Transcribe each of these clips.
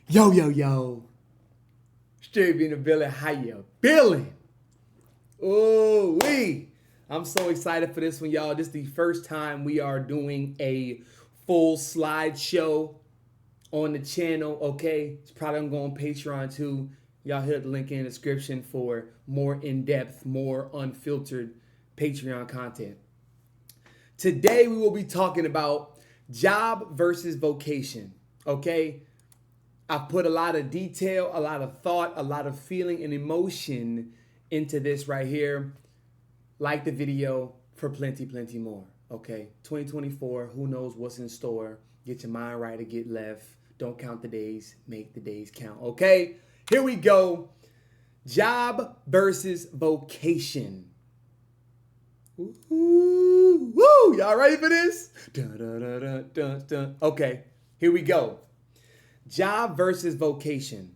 Yo, yo, yo. Straight in the building. How you feeling? Oh, I'm so excited for this one, y'all. This is the first time we are doing a full slideshow on the channel, okay? It's probably going to go on Patreon too. Y'all hit the link in the description for more in-depth, more unfiltered Patreon content. Today we will be talking about job versus vocation, okay? I've put a lot of detail, a lot of thought, a lot of feeling and emotion into this right here. Like the video for plenty more, okay? 2024, who knows what's in store. Get your mind right or get left. Don't count the days, make the days count, okay? Here we go. Job versus vocation. Ooh, woo! Y'all ready for this? Dun, dun, dun, dun, dun, dun. Okay, here we go. Job versus vocation.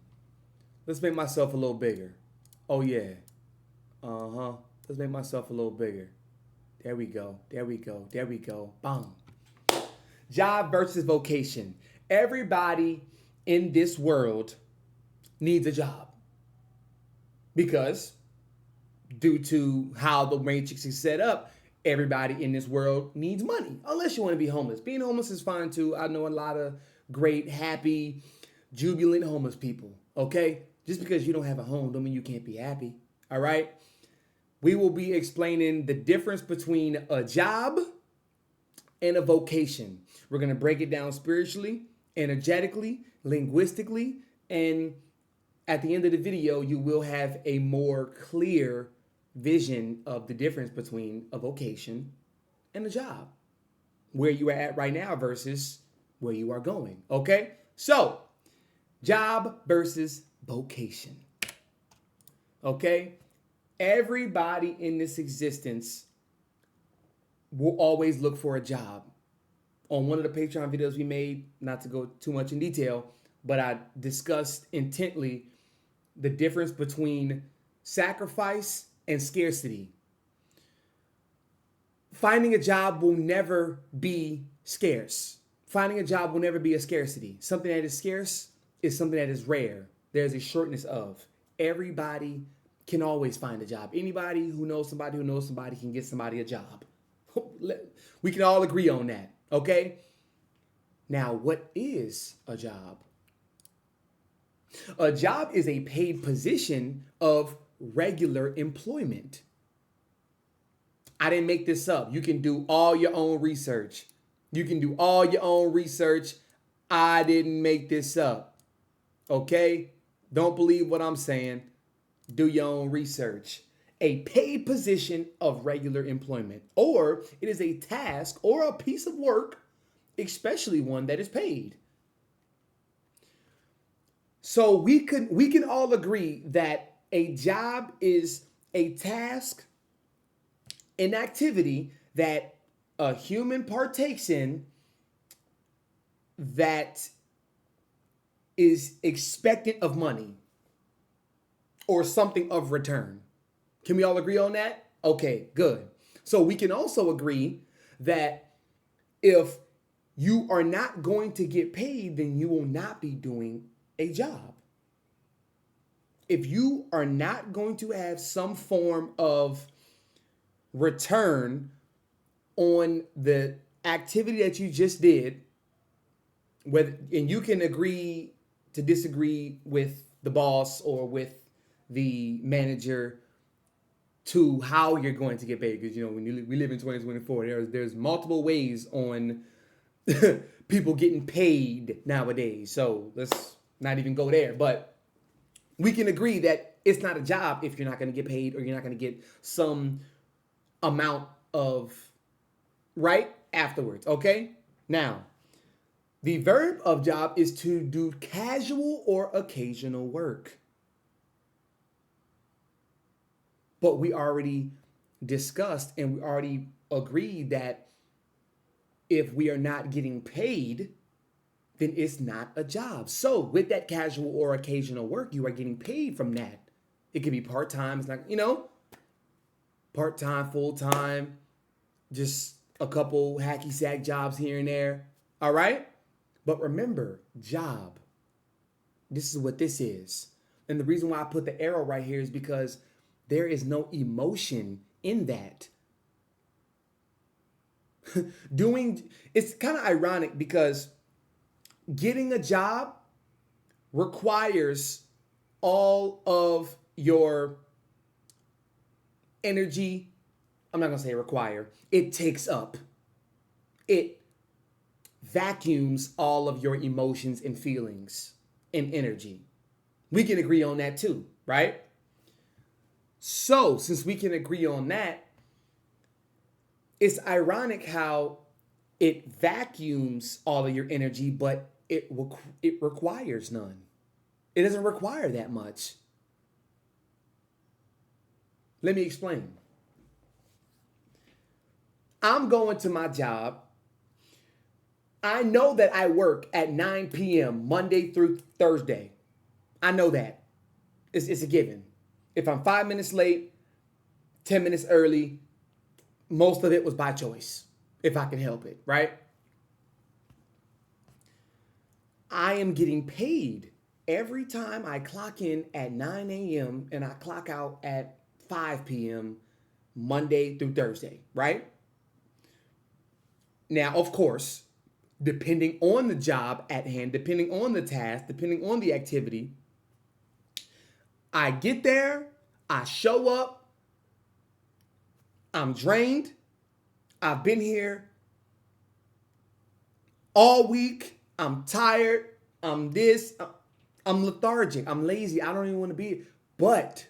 Let's make myself a little bigger. Oh, yeah. Let's make myself a little bigger. There we go. There we go. There we go. Boom. Job versus vocation. Everybody in this world needs a job. Because due to how the matrix is set up, everybody in this world needs money. Unless you want to be homeless. Being homeless is fine too. I know a lot of great, happy, jubilant homeless people, okay? Just because you don't have a home don't mean you can't be happy, all right? We will be explaining the difference between a job and a vocation. We're going to break it down spiritually, energetically, linguistically, and at the end of the video, you will have a more clear vision of the difference between a vocation and a job, where you are at right now versus where you are going, okay? So, job versus vocation, okay? Everybody in this existence will always look for a job. On one of the Patreon videos we made, not to go too much in detail, but I discussed intently the difference between sacrifice and scarcity. Finding a job will never be scarce. Finding a job will never be a scarcity. Something that is scarce is something that is rare. There's a shortness of. Everybody can always find a job. Anybody who knows somebody can get somebody a job. We can all agree on that, okay? Now, what is a job? A job is a paid position of regular employment. I didn't make this up. You can do all your own research. I didn't make this up. Okay? Don't believe what I'm saying. Do your own research. A paid position of regular employment, or it is a task or a piece of work, especially one that is paid. So we can all agree that a job is a task, an activity that a human partakes in that is expectant of money or something of return. Can we all agree on that? Okay, good. So we can also agree that if you are not going to get paid, then you will not be doing a job. If you are not going to have some form of return on the activity that you just did, and you can agree to disagree with the boss or with the manager to how you're going to get paid, because when we live in 2024, there's multiple ways on people getting paid nowadays. So let's not even go there. But we can agree that it's not a job if you're not going to get paid or you're not going to get some amount of right afterwards. Okay? Now, the verb of job is to do casual or occasional work. But we already discussed and we already agreed that if we are not getting paid, then it's not a job. So with that casual or occasional work, you are getting paid from that. It could be part-time. It's not, part-time, full-time, just a couple hacky sack jobs here and there. All right? But remember, job. This is what this is. And the reason why I put the arrow right here is because there is no emotion in that. It's kind of ironic because getting a job requires all of your energy. I'm not going to say require. It takes up. It vacuums all of your emotions and feelings and energy. We can agree on that too, right? So, since we can agree on that, it's ironic how it vacuums all of your energy, but it requires none. It doesn't require that much. Let me explain. I'm going to my job. I know that I work at 9 p.m. Monday through Thursday. I know that. It's a given. If I'm 5 minutes late, 10 minutes early, most of it was by choice, if I can help it, right? I am getting paid every time I clock in at 9 a.m. and I clock out at 5 p.m. Monday through Thursday, right? Now, of course, depending on the job at hand, depending on the task, depending on the activity, I get there, I show up, I'm drained, I've been here all week, I'm tired, I'm lethargic, I'm lazy, I don't even want to be, but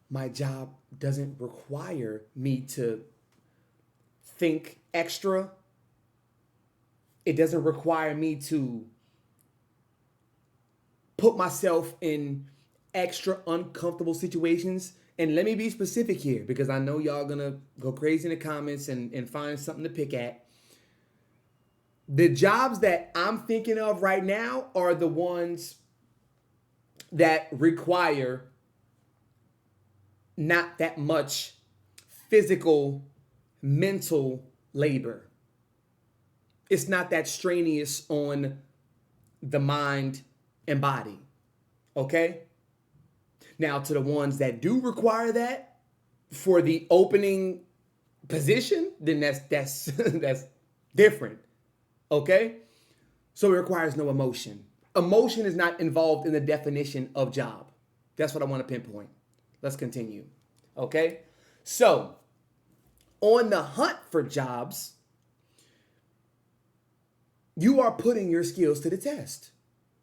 my job doesn't require me to think extra. It doesn't require me to put myself in extra uncomfortable situations. And let me be specific here because I know y'all gonna go crazy in the comments and find something to pick at. The jobs that I'm thinking of right now are the ones that require not that much physical, mental labor. It's not that strenuous on the mind and body, okay? Now, to the ones that do require that for the opening position, then that's that's different, okay? So it requires no emotion. Emotion is not involved in the definition of job. That's what I want to pinpoint. Let's continue, okay? So, on the hunt for jobs, you are putting your skills to the test.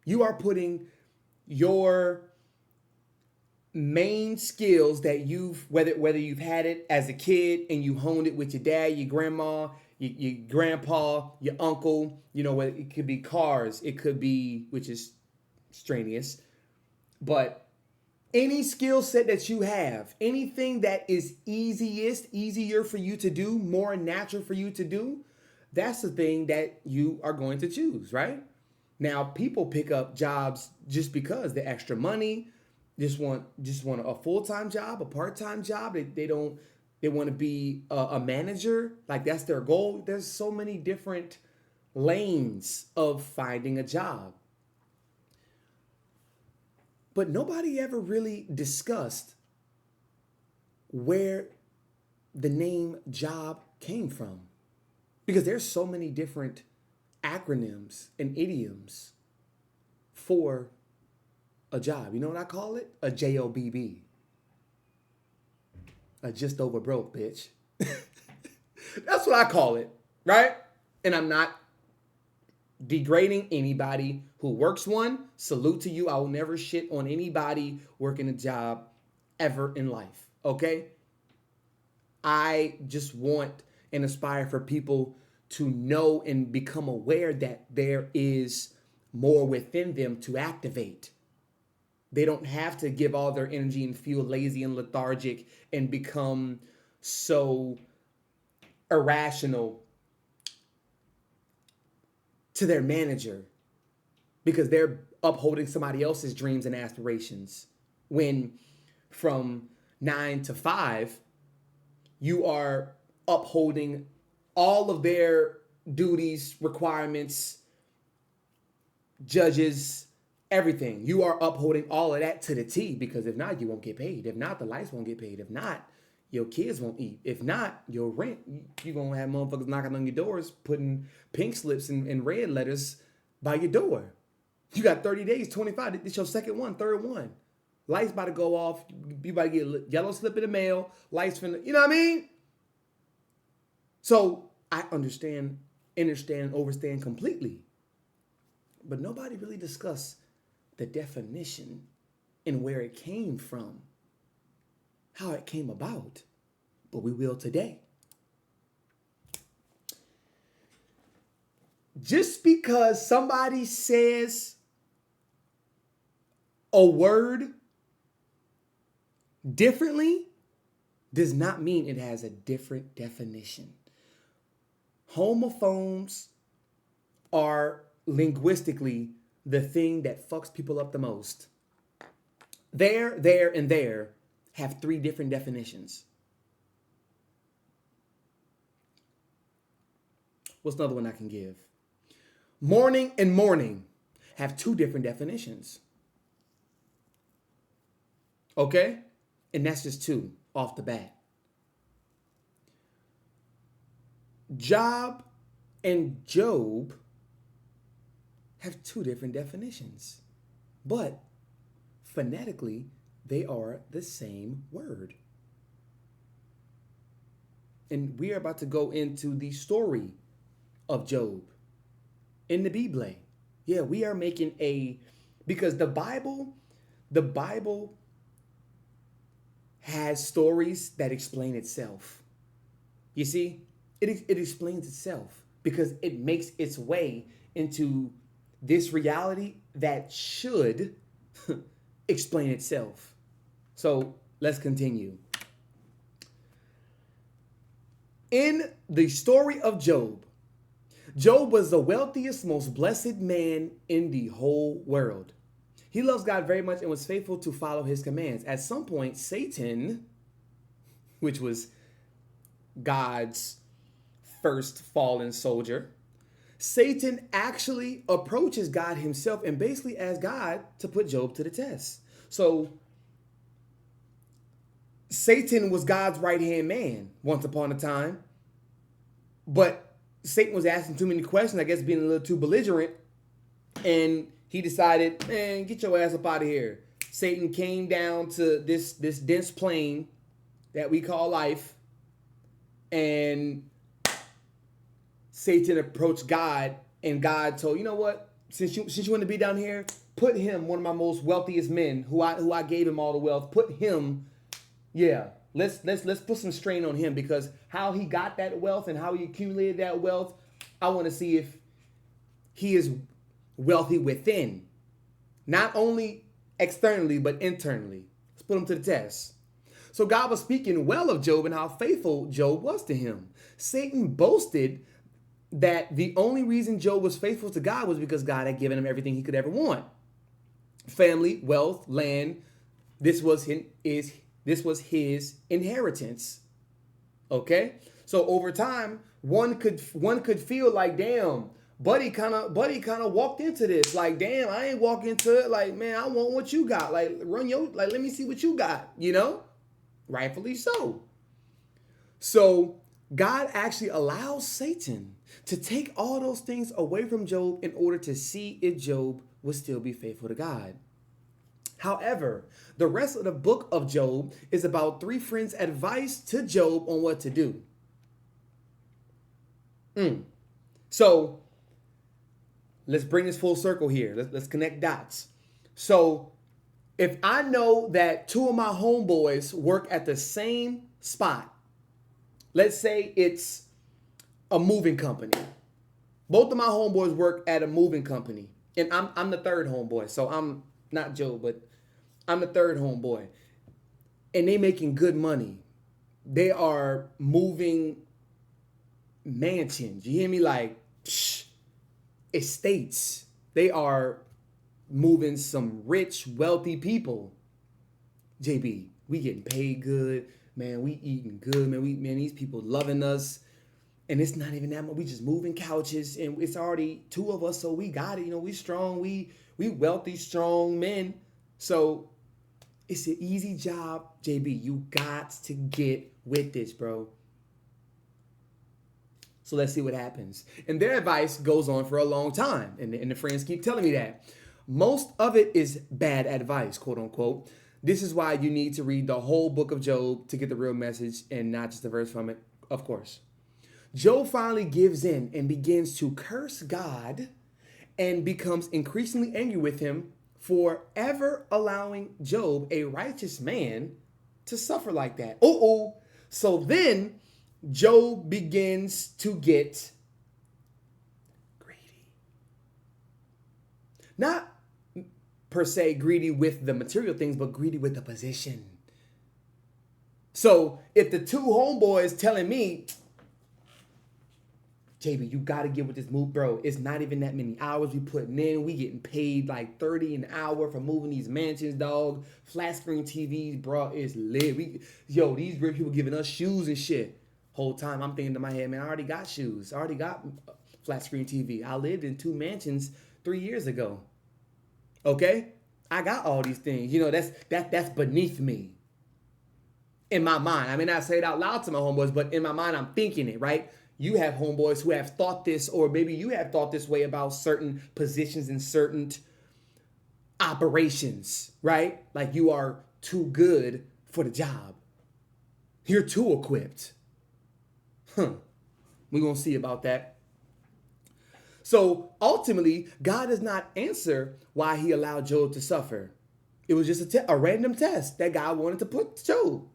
You are putting your main skills that whether you've had it as a kid and you honed it with your dad, your grandma, your grandpa, your uncle, it could be cars, it could be, which is strenuous, but any skill set that you have, anything that is easier for you to do, more natural for you to do, that's the thing that you are going to choose, right? Now, people pick up jobs just because the extra money, just want a full-time job, a part-time job. They want to be a manager, like that's their goal. There's so many different lanes of finding a job. But nobody ever really discussed where the name job came from. Because there's so many different acronyms and idioms for a job. You know what I call it? A JOBB. A just over broke bitch. That's what I call it, right? And I'm not degrading anybody who works one. Salute to you. I will never shit on anybody working a job ever in life, okay? I just want and aspire for people to know and become aware that there is more within them to activate. They don't have to give all their energy and feel lazy and lethargic and become so irrational to their manager because they're upholding somebody else's dreams and aspirations. When from 9 to 5, you are upholding all of their duties, requirements, judges, everything. You are upholding all of that to the T, because if not, you won't get paid. If not, the lights won't get paid. If not, your kids won't eat. If not, your rent, you're going to have motherfuckers knocking on your doors, putting pink slips and red letters by your door. You got 30 days, 25. It's your second one, third one. Lights about to go off. You about to get a yellow slip in the mail. Lights finna, you know what I mean? So I understand, overstand completely. But nobody really discussed the definition and where it came from, how it came about. But we will today. Just because somebody says a word differently does not mean it has a different definition. Homophones are linguistically the thing that fucks people up the most. There, and there have three different definitions. What's another one I can give? Morning and morning have two different definitions. Okay? And that's just two off the bat. Job and Job have two different definitions, but phonetically, they are the same word. And we are about to go into the story of Job in the Bible. Yeah, we are making because the Bible has stories that explain itself. You see, it explains itself because it makes its way into this reality that should explain itself. So let's continue. In the story of Job, Job was the wealthiest, most blessed man in the whole world. He loves God very much and was faithful to follow his commands. At some point, Satan, which was God's first fallen soldier, Satan actually approaches God himself and basically asks God to put Job to the test. So Satan was God's right-hand man once upon a time, but Satan was asking too many questions, I guess being a little too belligerent, and he decided, man, get your ass up out of here. Satan came down to this dense plane that we call life, and Satan approached God, and God told, you know what? Since you want to be down here, put him, one of my most wealthiest men, who I gave him all the wealth, put him, let's put some strain on him, because how he got that wealth and how he accumulated that wealth, I want to see if he is wealthy within, not only externally but internally. Let's put him to the test. So God was speaking well of Job and how faithful Job was to him. Satan boasted that the only reason Job was faithful to God was because God had given him everything he could ever want. Family, wealth, land. This was his inheritance. Okay? So over time, one could feel like, damn, Buddy kind of walked into this. Like, damn, I ain't walk into it. Like, man, I want what you got. Like, let me see what you got, you know? Rightfully so. So God actually allows Satan to take all those things away from Job in order to see if Job would still be faithful to God. However, the rest of the book of Job is about three friends' advice to Job on what to do. So let's bring this full circle here. Let's connect dots. So if I know that two of my homeboys work at the same spot, let's say it's a moving company. Both of my homeboys work at a moving company, and I'm the third homeboy. So I'm not Joe, but I'm the third homeboy, and they making good money. They are moving mansions. You hear me? Like estates. They are moving some rich, wealthy people. JB, we getting paid good, man. We eating good, man. Man, these people loving us. And it's not even that much. We just moving couches, and it's already two of us, so we got it. We strong. We wealthy, strong men. So it's an easy job, JB. You got to get with this, bro. So let's see what happens. And their advice goes on for a long time. And the friends keep telling me that. Most of it is bad advice, quote unquote. This is why you need to read the whole book of Job to get the real message and not just a verse from it, of course. Job finally gives in and begins to curse God and becomes increasingly angry with him for ever allowing Job, a righteous man, to suffer like that. So then Job begins to get greedy. Not per se greedy with the material things, but greedy with the position. So if the two homeboys telling me, JB, you got to get with this move, bro. It's not even that many hours we putting in. We getting paid like $30 an hour for moving these mansions, dog. Flat screen TVs, bro, it's lit. These rich people giving us shoes and shit. Whole time I'm thinking to my head, man, I already got shoes. I already got flat screen TV. I lived in 2 mansions 3 years ago. Okay? I got all these things. That's beneath me. In my mind. I may not say it out loud to my homeboys, but in my mind, I'm thinking it, right? You have homeboys who have thought this, or maybe you have thought this way about certain positions and certain operations, right? Like you are too good for the job. You're too equipped. We're going to see about that. So ultimately, God does not answer why he allowed Job to suffer. It was just a random test that God wanted to put to Job.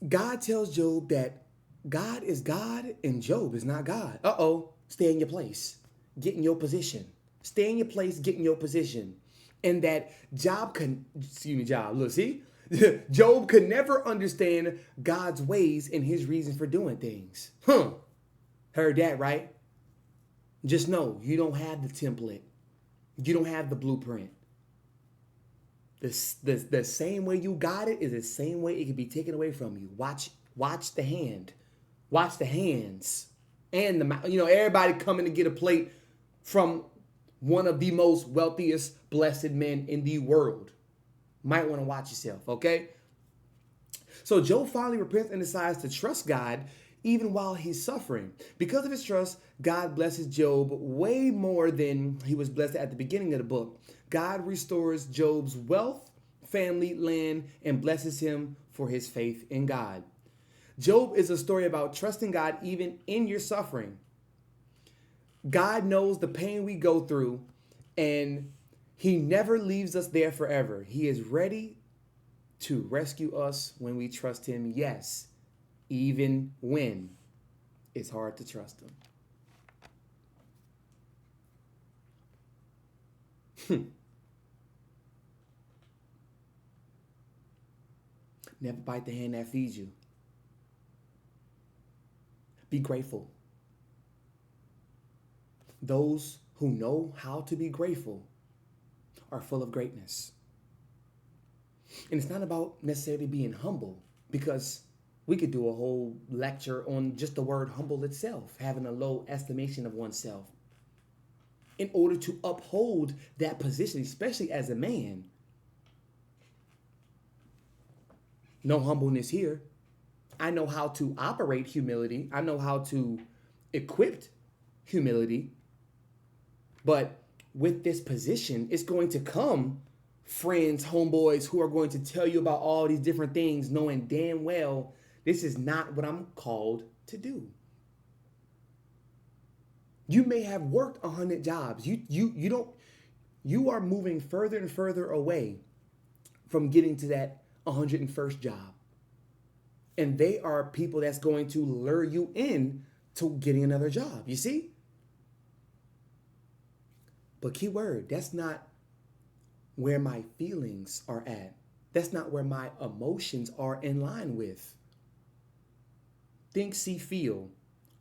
God tells Job that God is God and Job is not God. Stay in your place. Get in your position. Stay in your place, get in your position. And that Job look, see? Job could never understand God's ways and his reasons for doing things. Heard that, right? Just know you don't have the template. You don't have the blueprint. The same way you got it is the same way it can be taken away from you. Watch the hand. Watch the hands and the mouth. Everybody coming to get a plate from one of the most wealthiest, blessed men in the world. Might want to watch yourself, okay? So Job finally repents and decides to trust God even while he's suffering. Because of his trust, God blesses Job way more than he was blessed at the beginning of the book. God restores Job's wealth, family, land, and blesses him for his faith in God. Job is a story about trusting God even in your suffering. God knows the pain we go through, and he never leaves us there forever. He is ready to rescue us when we trust him, yes, even when it's hard to trust him. Never bite the hand that feeds you. Be grateful. Those who know how to be grateful are full of greatness. And it's not about necessarily being humble, because we could do a whole lecture on just the word humble itself, having a low estimation of oneself. In order to uphold that position, especially as a man. No humbleness here. I know how to operate humility. I know how to equip humility. But with this position, it's going to come friends, homeboys who are going to tell you about all these different things, knowing damn well this is not what I'm called to do. You may have worked 100 jobs. You are moving further and further away from getting to that 101st job. And they are people that's going to lure you in to getting another job. You see? But key word, that's not where my feelings are at. That's not where my emotions are in line with. Think, see, feel.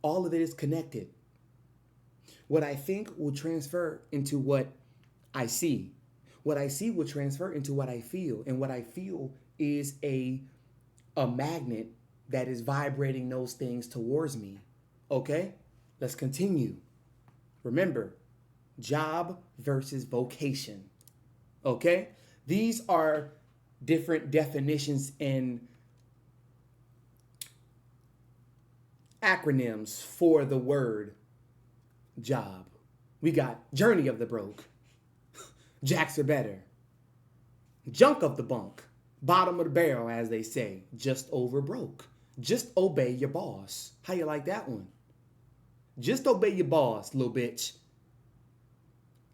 All of it is connected. What I think will transfer into what I see. What I see will transfer into what I feel. And what I feel is a magnet that is vibrating those things towards me. Okay? Let's continue. Remember, job versus vocation. Okay? These are different definitions and acronyms for the word job. We got journey of the broke, jacks are better, junk of the bunk, bottom of the barrel, as they say, just over broke. Just obey your boss. How you like that one? Just obey your boss, little bitch.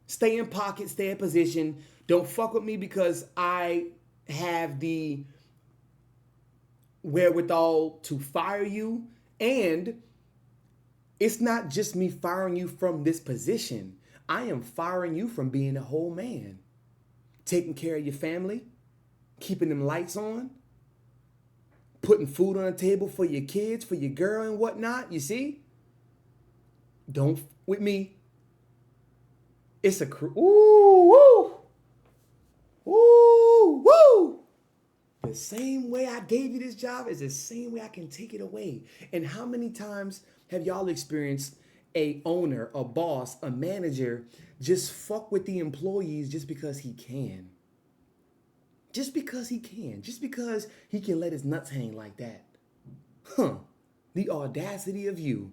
Stay in pocket, stay in position. Don't fuck with me because I have the wherewithal to fire you. And it's not just me firing you from this position. I am firing you from being a whole man. Taking care of your family, keeping them lights on, putting food on the table for your kids, for your girl and whatnot. You see? Don't with me. It's a ooh, woo, ooh, woo. The same way I gave you this job is the same way I can take it away. And how many times have y'all experienced a owner, a boss, a manager just fuck with the employees just because he can? Just because he can. Just because he can let his nuts hang like that. The audacity of you.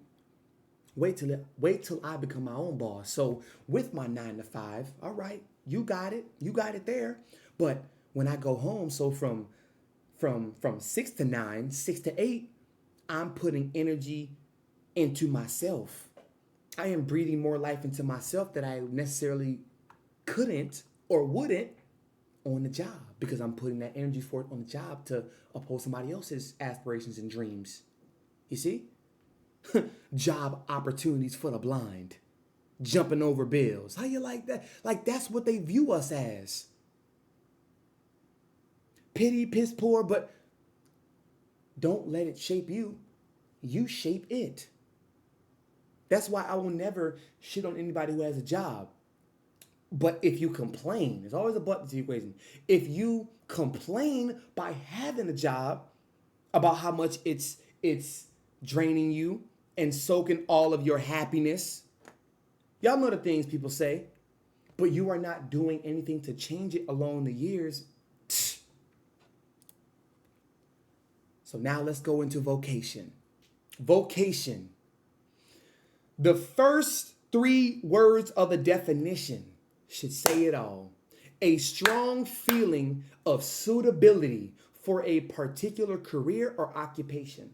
Wait till I become my own boss. So with my 9 to 5, all right, you got it. You got it there. But when I go home, so from 6 to 9, 6 to 8, I'm putting energy into myself. I am breathing more life into myself that I necessarily couldn't or wouldn't on the job, because I'm putting that energy forth on the job to oppose somebody else's aspirations and dreams. You see? Job opportunities for the blind. Jumping over bills. How you like that? Like, that's what they view us as. Pity, piss poor, but don't let it shape you. You shape it. That's why I will never shit on anybody who has a job. But if you complain, there's always a but to the equation. If you complain by having a job about how much it's draining you and soaking all of your happiness, y'all know the things people say, but you are not doing anything to change it along the years. So now let's go into vocation. Vocation. The first 3 words of the definition should say it all. A strong feeling of suitability for a particular career or occupation.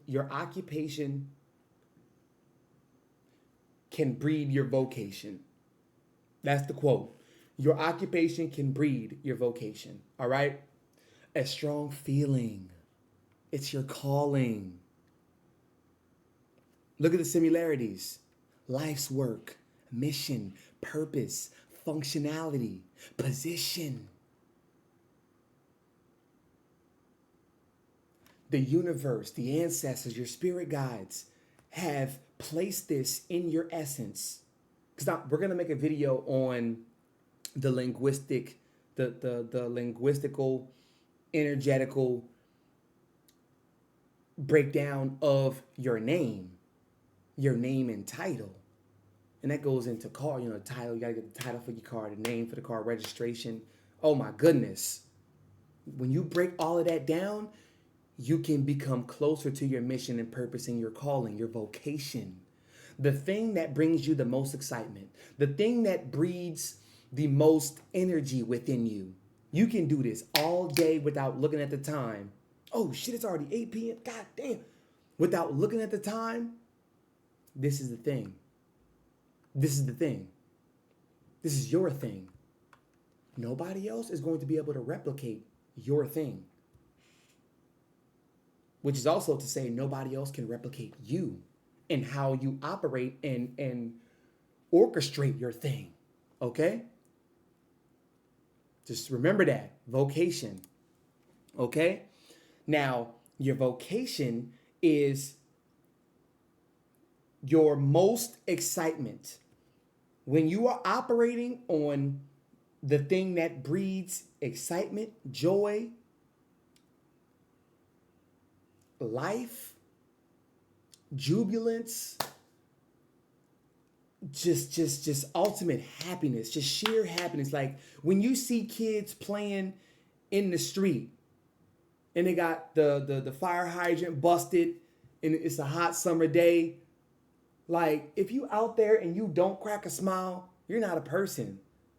Your occupation can breed your vocation. That's the quote. Your occupation can breed your vocation. All right? A strong feeling. It's your calling. Look at the similarities. Life's work, mission, purpose, functionality, position. The universe, the ancestors, your spirit guides have placed this in your essence. Because we're going to make a video on the linguistical, energetical breakdown of your name and title. And that goes into car, title. You got to get the title for your car, the name for the car, registration. Oh my goodness. When you break all of that down, you can become closer to your mission and purpose and your calling, your vocation. The thing that brings you the most excitement, the thing that breeds the most energy within you. You can do this all day without looking at the time. Oh shit, it's already 8 p.m. God damn. Without looking at the time, this is the thing. This is the thing. This is your thing. Nobody else is going to be able to replicate your thing. Which is also to say nobody else can replicate you and how you operate and orchestrate your thing. Okay? Just remember that. Vocation. Okay? Now, your vocation is your most excitement. When you are operating on the thing that breeds excitement, joy, life, jubilance, just ultimate happiness, just sheer happiness. Like when you see kids playing in the street and they got the fire hydrant busted and it's a hot summer day, like if you out there and you don't crack a smile, you're not a person.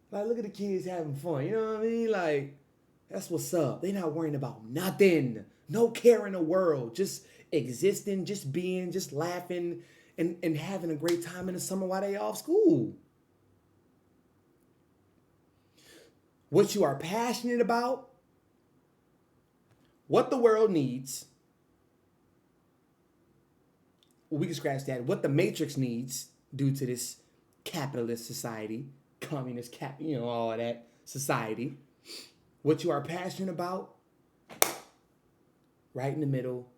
Like look at the kids having fun, you know what I mean? Like that's what's up. They not worrying about nothing, no care in the world, just existing, just being, just laughing and having a great time in the summer while they off school. What you are passionate about, what the world needs, we can scratch that, what the matrix needs due to this capitalist society, communist, all of that society. What you are passionate about, right in the middle,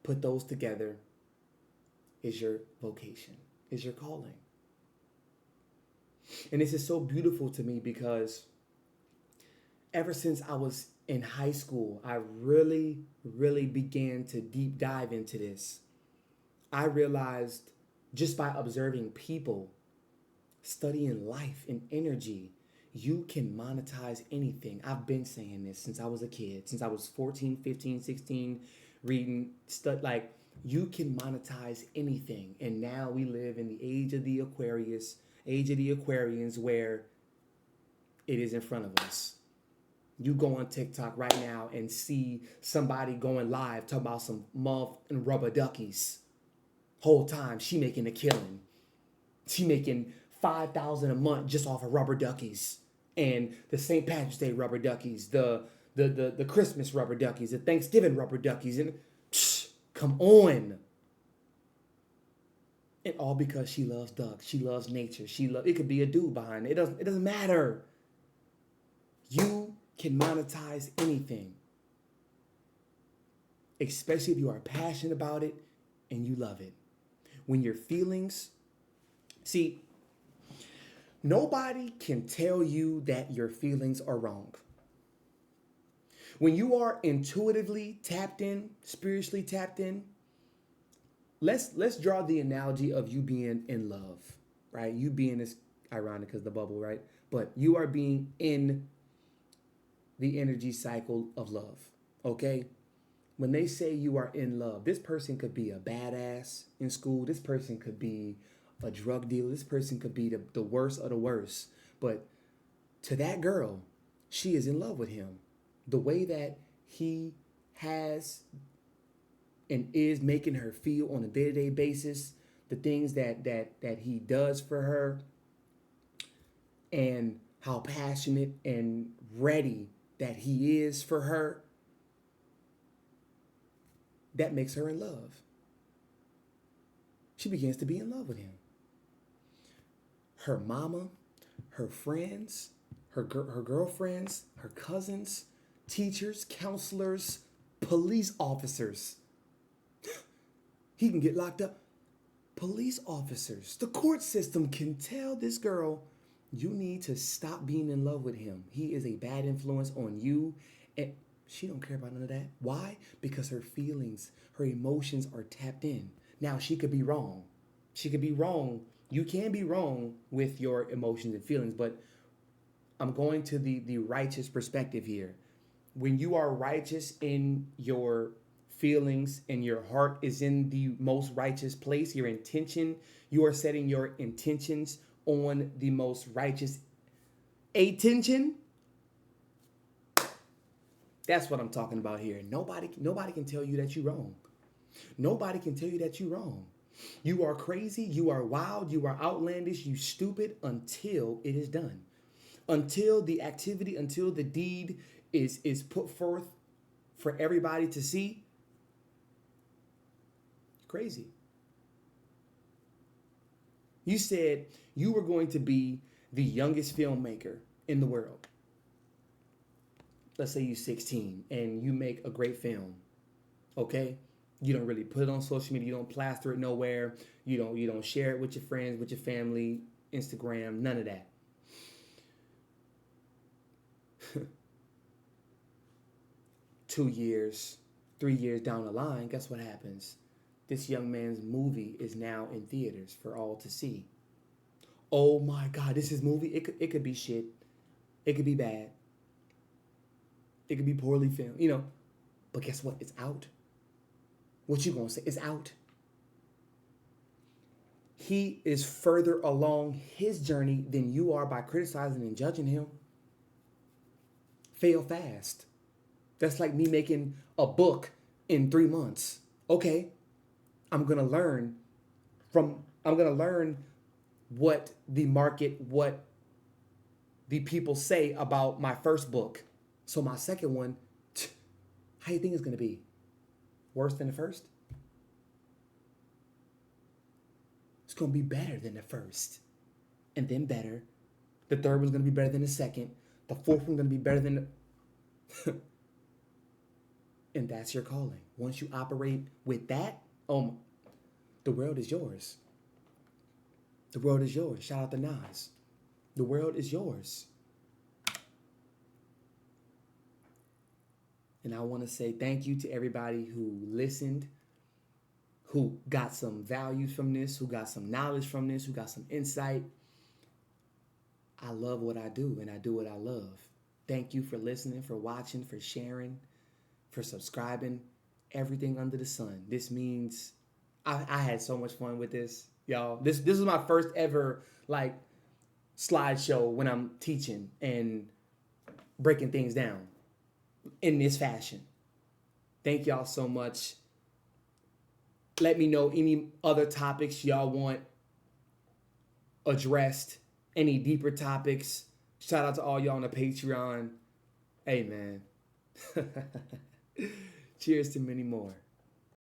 put those together, is your vocation, is your calling. And this is so beautiful to me because ever since I was in high school, I really, really began to deep dive into this. I realized just by observing people, studying life and energy, you can monetize anything. I've been saying this since I was a kid, since I was 14, 15, 16, reading stuff like you can monetize anything. And now we live in the age of the Aquarius, age of the Aquarians, where it is in front of us. You go on TikTok right now and see somebody going live talking about some muff and rubber duckies. Whole time she making a killing. She making $5,000 a month just off of rubber duckies, and the St. Patrick's Day rubber duckies, the Christmas rubber duckies, the Thanksgiving rubber duckies, and come on. And all because she loves ducks, she loves nature, it could be a dude behind it. It doesn't matter. You can monetize anything, especially if you are passionate about it and you love it. When your feelings, see, nobody can tell you that your feelings are wrong. When you are intuitively tapped in, spiritually tapped in, let's draw the analogy of you being in love, right? You being is ironic because the bubble, right? But you are being in the energy cycle of love, okay? When they say you are in love, this person could be a badass in school. This person could be a drug dealer. This person could be the worst of the worst. But to that girl, she is in love with him. The way that he has and is making her feel on a day-to-day basis, the things that he does for her, and how passionate and ready that he is for her, that makes her in love. She begins to be in love with him. Her mama, her friends, her girlfriends, her cousins, teachers, counselors, police officers. He can get locked up. Police officers, the court system can tell this girl, you need to stop being in love with him. He is a bad influence on you. And she don't care about none of that. Why? Because her feelings, her emotions are tapped in. Now, she could be wrong. She could be wrong. You can be wrong with your emotions and feelings, but I'm going to the righteous perspective here. When you are righteous in your feelings and your heart is in the most righteous place, your intention, you are setting your intentions on the most righteous attention. That's what I'm talking about here. Nobody can tell you that you're wrong. Nobody can tell you that you're wrong. You are crazy, you are wild, you are outlandish, you stupid until it is done. Until the activity, until the deed is put forth for everybody to see. Crazy. You said you were going to be the youngest filmmaker in the world. Let's say you're 16 and you make a great film, okay? You don't really put it on social media. You don't plaster it nowhere. You don't share it with your friends, with your family, Instagram, none of that. 2 years, 3 years down the line, guess what happens? This young man's movie is now in theaters for all to see. Oh my God, this is movie. It could be shit. It could be bad. It could be poorly filmed, you know. But guess what? It's out. What you gonna say? It's out. He is further along his journey than you are by criticizing and judging him. Fail fast. That's like me making a book in 3 months. Okay, I'm gonna learn what the market, what the people say about my first book. So my second one, how do you think it's gonna be? Worse than the first? It's gonna be better than the first. And then better. The third one's gonna be better than the second. The fourth one's gonna be better than the... And that's your calling. Once you operate with that, the world is yours. The world is yours. Shout out to Nas. The world is yours. And I want to say thank you to everybody who listened, who got some value from this, who got some knowledge from this, who got some insight. I love what I do, and I do what I love. Thank you for listening, for watching, for sharing, for subscribing, everything under the sun. This means I had so much fun with this, y'all. This is my first ever like slideshow when I'm teaching and breaking things down in this fashion. Thank y'all so much. Let me know any other topics y'all want addressed, any deeper topics. Shout out to all y'all on the Patreon. Hey, man. Cheers to many more.